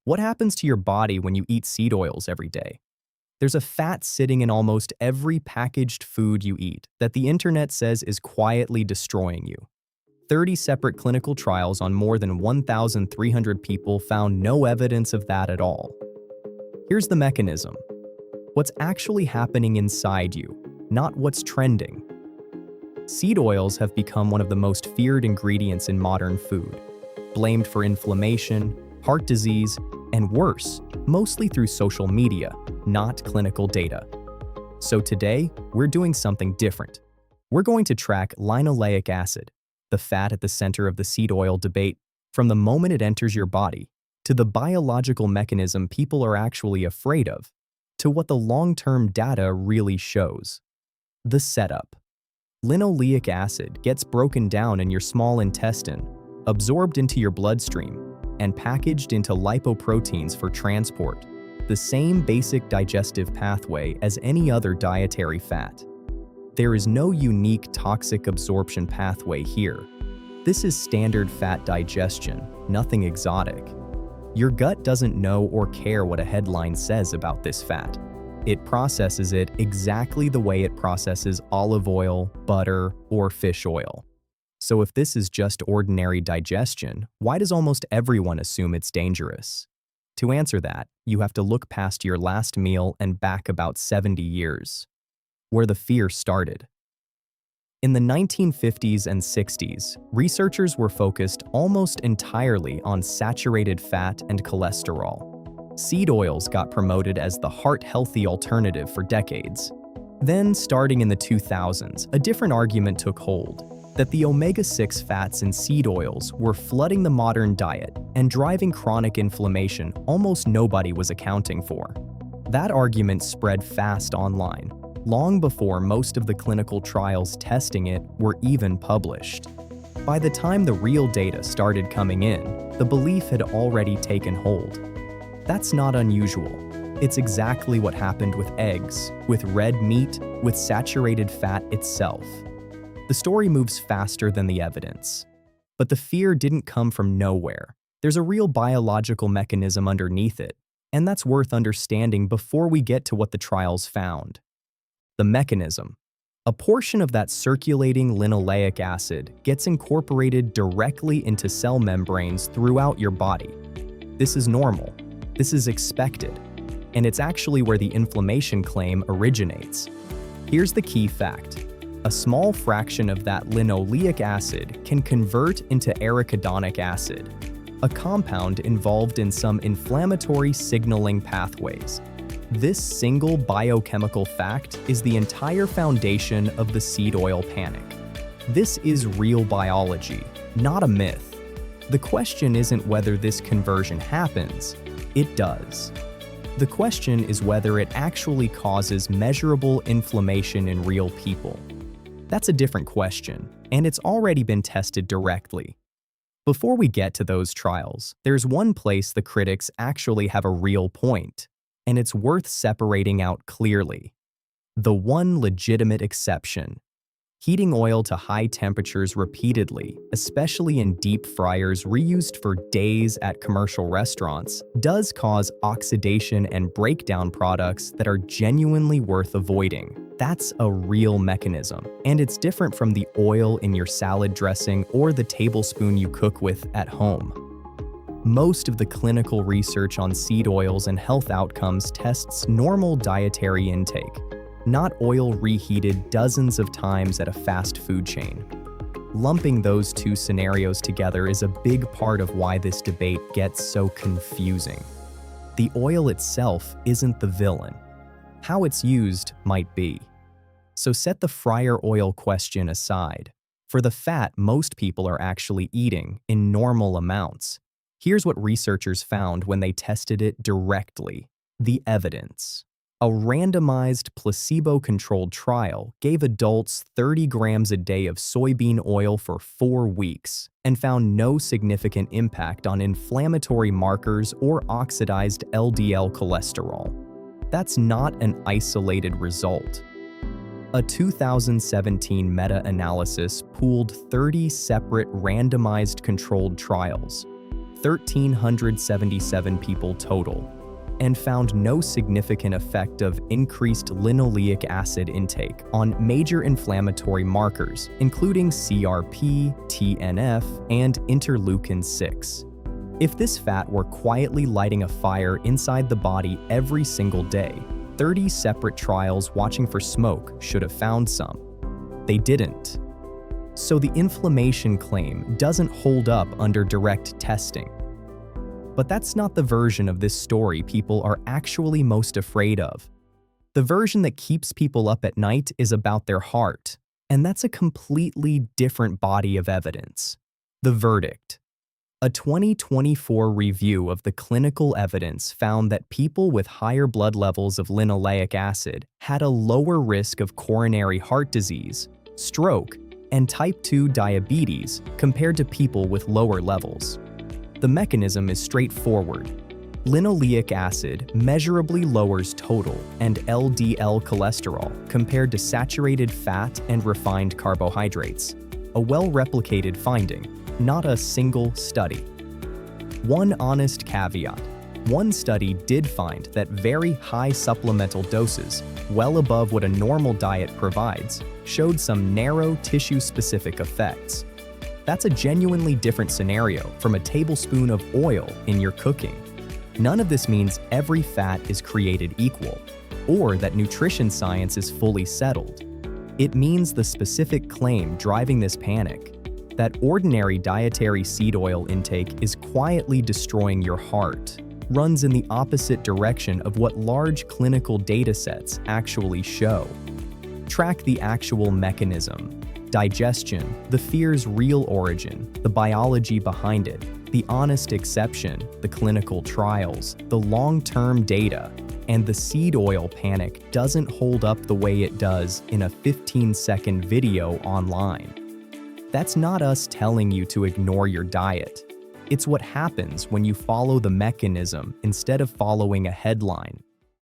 What happens to your body when you eat seed oils every day? There's a fat sitting in almost every packaged food you eat that the internet says is quietly destroying you. 30 separate clinical trials on more than 1,300 people found no evidence of that at all. Here's the mechanism. What's actually happening inside you, not what's trending. Seed oils have become one of the most feared ingredients in modern food, blamed for inflammation, heart disease, and worse, mostly through social media, not clinical data. So today, we're doing something different. We're going to track linoleic acid, the fat at the center of the seed oil debate, from the moment it enters your body, to the biological mechanism people are actually afraid of, to what the long-term data really shows. The setup. Linoleic acid gets broken down in your small intestine, absorbed into your bloodstream, and packaged into lipoproteins for transport, the same basic digestive pathway as any other dietary fat. There is no unique toxic absorption pathway here. This is standard fat digestion, nothing exotic. Your gut doesn't know or care what a headline says about this fat. It processes it exactly the way it processes olive oil, butter, or fish oil. So if this is just ordinary digestion, why does almost everyone assume it's dangerous? To answer that, you have to look past your last meal and back about 70 years, where the fear started. In the 1950s and 60s, researchers were focused almost entirely on saturated fat and cholesterol. Seed oils got promoted as the heart-healthy alternative for decades. Then, starting in the 2000s, a different argument took hold, that the omega-6 fats in seed oils were flooding the modern diet and driving chronic inflammation almost nobody was accounting for. That argument spread fast online, long before most of the clinical trials testing it were even published. By the time the real data started coming in, the belief had already taken hold. That's not unusual. It's exactly what happened with eggs, with red meat, with saturated fat itself. The story moves faster than the evidence. But the fear didn't come from nowhere. There's a real biological mechanism underneath it, and that's worth understanding before we get to what the trials found. The mechanism. A portion of that circulating linoleic acid gets incorporated directly into cell membranes throughout your body. This is normal. This is expected. And it's actually where the inflammation claim originates. Here's the key fact. A small fraction of that linoleic acid can convert into arachidonic acid, a compound involved in some inflammatory signaling pathways. This single biochemical fact is the entire foundation of the seed oil panic. This is real biology, not a myth. The question isn't whether this conversion happens, it does. The question is whether it actually causes measurable inflammation in real people. That's a different question, and it's already been tested directly. Before we get to those trials, there's one place the critics actually have a real point, and it's worth separating out clearly. The one legitimate exception. Heating oil to high temperatures repeatedly, especially in deep fryers reused for days at commercial restaurants, does cause oxidation and breakdown products that are genuinely worth avoiding. That's a real mechanism, and it's different from the oil in your salad dressing or the tablespoon you cook with at home. Most of the clinical research on seed oils and health outcomes tests normal dietary intake, not oil reheated dozens of times at a fast food chain. Lumping those two scenarios together is a big part of why this debate gets so confusing. The oil itself isn't the villain. How it's used might be. So set the fryer oil question aside. For the fat most people are actually eating in normal amounts. Here's what researchers found when they tested it directly. The evidence. A randomized, placebo-controlled trial gave adults 30 grams a day of soybean oil for 4 weeks and found no significant impact on inflammatory markers or oxidized LDL cholesterol. That's not an isolated result. A 2017 meta-analysis pooled 30 separate randomized controlled trials. 1,377 people total, and found no significant effect of increased linoleic acid intake on major inflammatory markers, including CRP, TNF, and interleukin-6. If this fat were quietly lighting a fire inside the body every single day, 30 separate trials watching for smoke should have found some. They didn't. So the inflammation claim doesn't hold up under direct testing. But that's not the version of this story people are actually most afraid of. The version that keeps people up at night is about their heart, and that's a completely different body of evidence. The verdict. A 2024 review of the clinical evidence found that people with higher blood levels of linoleic acid had a lower risk of coronary heart disease, stroke, and type 2 diabetes compared to people with lower levels. The mechanism is straightforward. Linoleic acid measurably lowers total and LDL cholesterol compared to saturated fat and refined carbohydrates. A well-replicated finding, not a single study. One honest caveat. One study did find that very high supplemental doses, well above what a normal diet provides, showed some narrow tissue-specific effects. That's a genuinely different scenario from a tablespoon of oil in your cooking. None of this means every fat is created equal, or that nutrition science is fully settled. It means the specific claim driving this panic, that ordinary dietary seed oil intake is quietly destroying your heart, runs in the opposite direction of what large clinical datasets actually show. Track the actual mechanism. Digestion, the fear's real origin, the biology behind it, the honest exception, the clinical trials, the long-term data, and the seed oil panic doesn't hold up the way it does in a 15-second video online. That's not us telling you to ignore your diet. It's what happens when you follow the mechanism instead of following a headline.